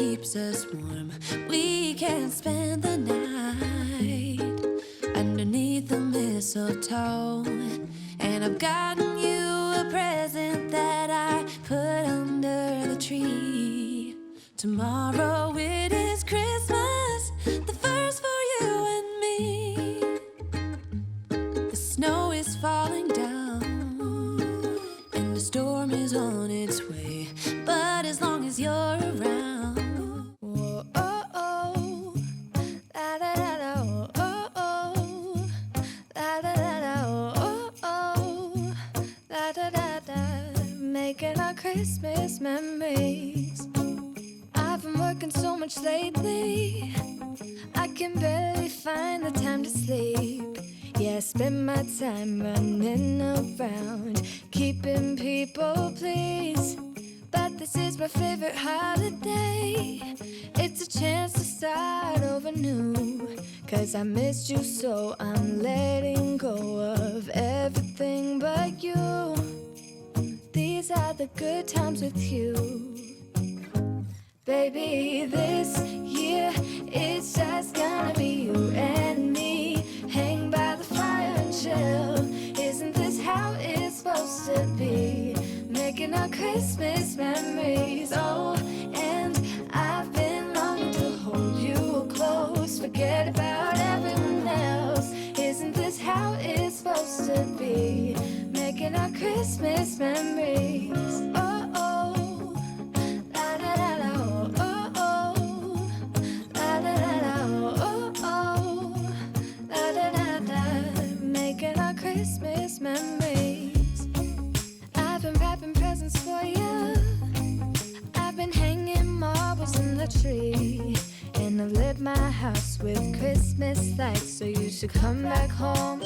keeps us warm. We can spend the night underneath the mistletoe. And I've gotten you a present that I put under the tree. Tomorrow it is Christmas, the first for you and me. The snow is falling down and the storm is on its way. But as long as you're around, whoa, oh, oh, la da da da, oh, oh, oh, la da da da, oh, oh, la da da da, making our Christmas memories. I've been working so much lately, I can barely find the time to sleep. Yeah, I spend my time running around, keeping people pleased. But this is my favorite holiday. It's a chance to start over new. 'Cause I missed you, so I'm letting go of everything but you. These are the good times with you. Baby, this year it's just gonna be you and me. Hang by the fire and chill. Isn't this how it's supposed to be? Making our Christmas memories. Oh, and I've been longing to hold you close. Forget about everyone else. Isn't this how it's supposed to be? Making our Christmas memories. Oh, oh, la da da da, oh, oh, la da da da, oh, oh, la da da da. Making our Christmas memories. I've been wrapping presents for you. I've been hanging marbles in the tree. And I've lit my house with Christmas lights. So you should come back home.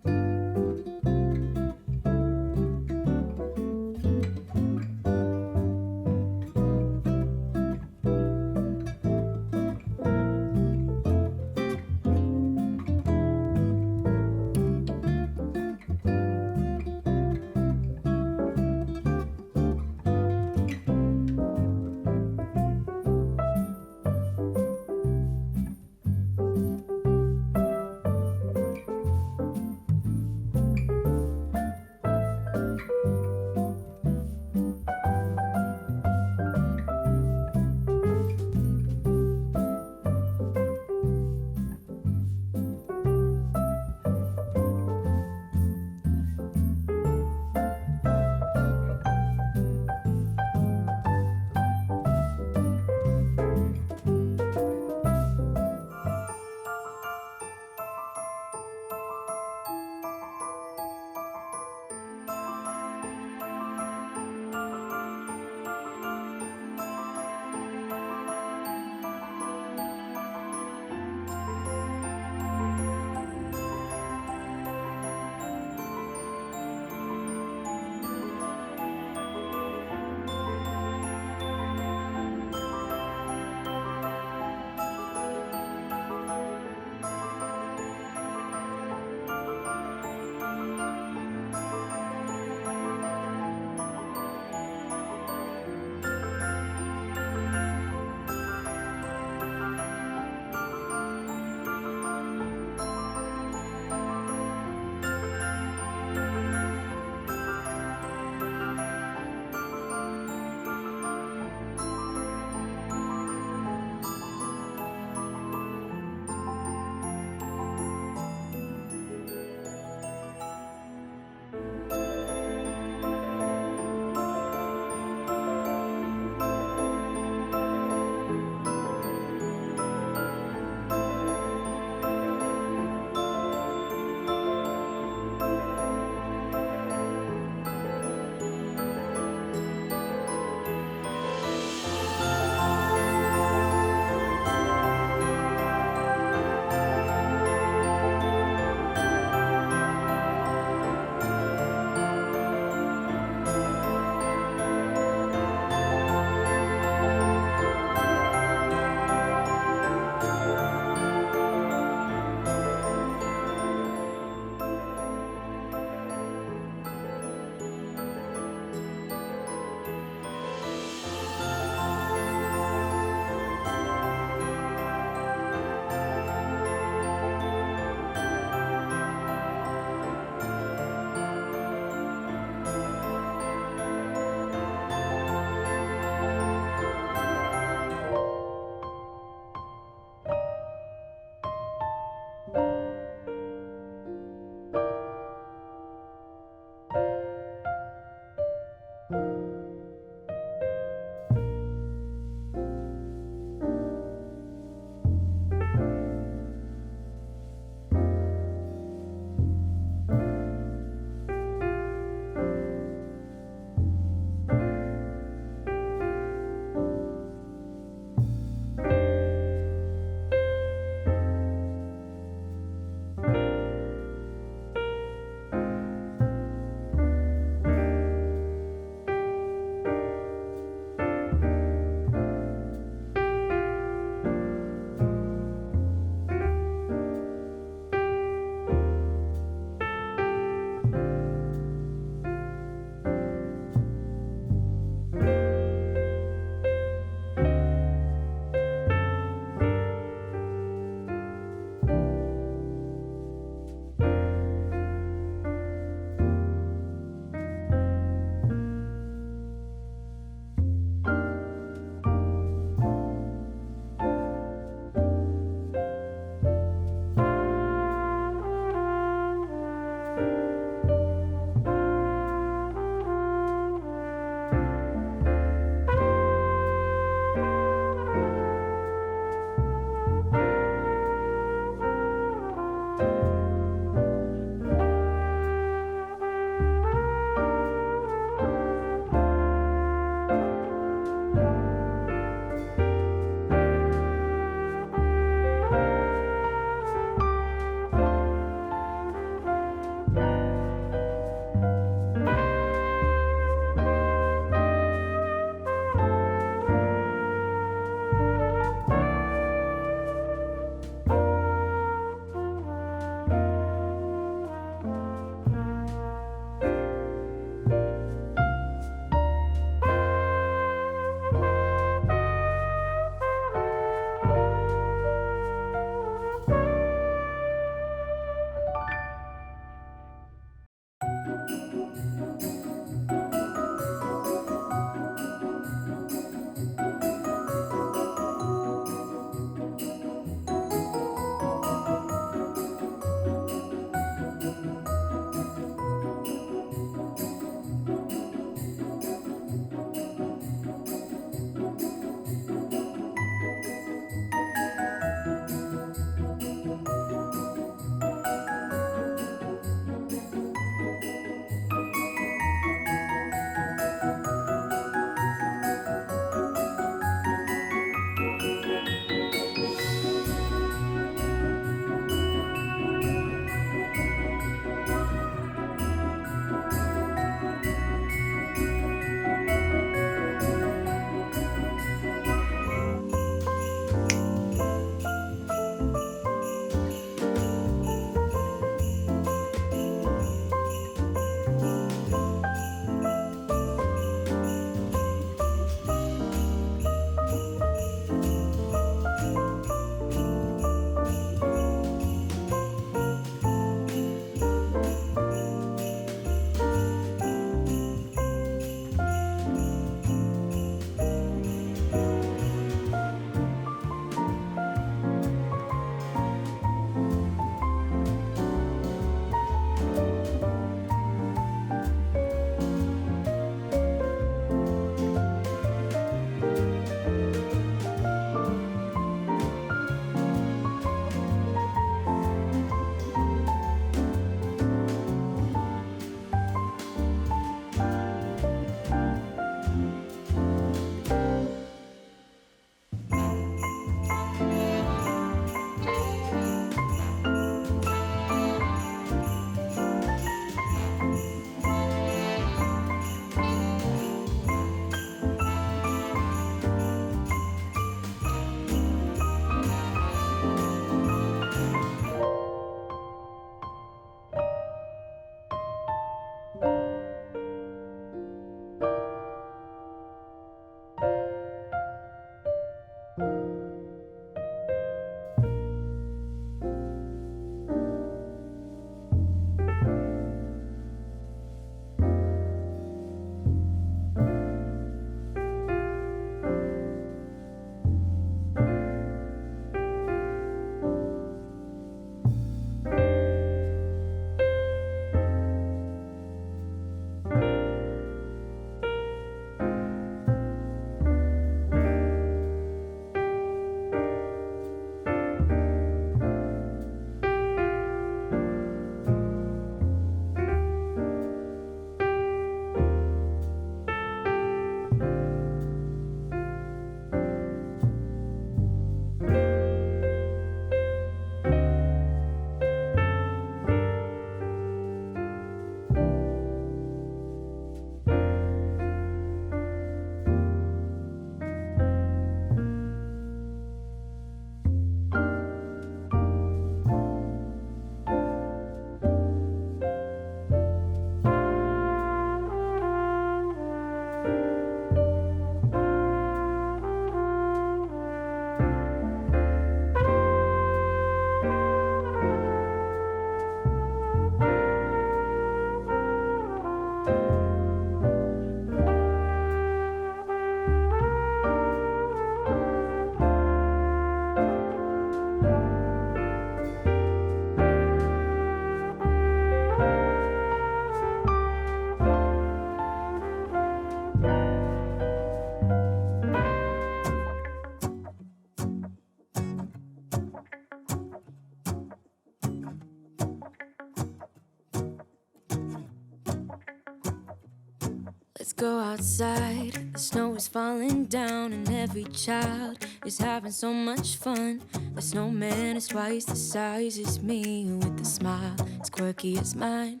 Let's go outside. The snow is falling down and every child is having so much fun. The snowman is twice the size as me, with a smile as quirky as mine.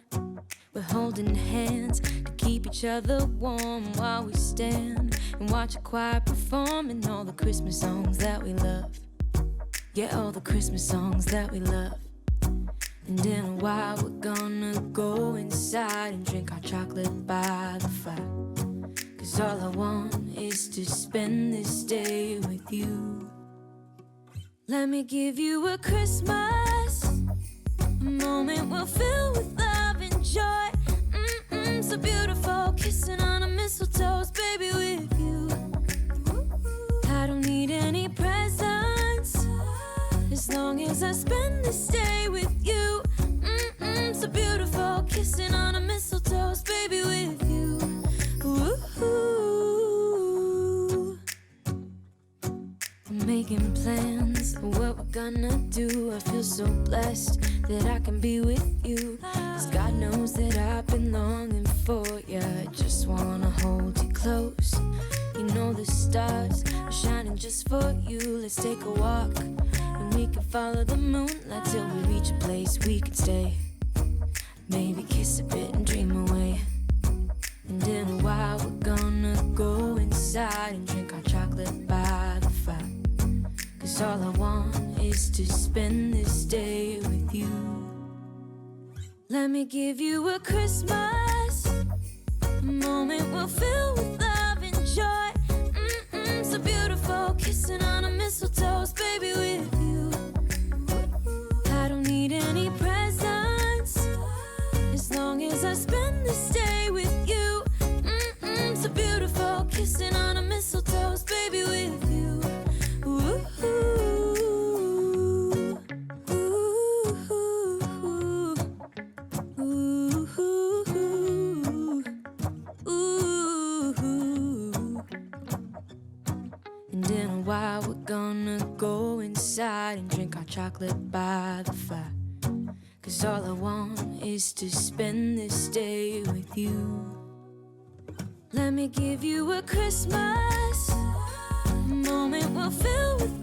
We're holding hands to keep each other warm while we stand and watch a choir performing all the Christmas songs that we love. Yeah, all the Christmas songs that we love. And in a while we're gonna go inside and drink our chocolate by the fire. 'Cause all I want is to spend this day with you. Let me give you a Christmas, a moment we'll fill with love and joy. So beautiful, kissing on a mistletoe, baby, with you. I don't need any presents, as long as I spend this day with you. So beautiful, kissing on a mistletoe, baby, with you. Ooh. I'm making plans for what we're gonna do. I feel so blessed that I can be with you. 'Cause God knows that I've been longing for you. I just wanna hold you close. You know the stars are shining just for you. Let's take a walk and we can follow the moonlight till we reach a place we can stay. Maybe kiss a bit and dream away. And in a while we're gonna go inside and drink our chocolate by the fire. 'Cause all I want is to spend this day with you. Let me give you a Christmas, a moment we'll fill with love and joy. So beautiful, kissing on a mistletoe, baby, with you. I don't need any presents, as long as I spend this day with you. So beautiful, kissing on a mistletoe, baby, with you. Ooh. And in a while we're gonna go inside and drink our chocolate by the fire. 'Cause all I want is to spend this day with you. Let me give you a Christmas, a moment we'll fill with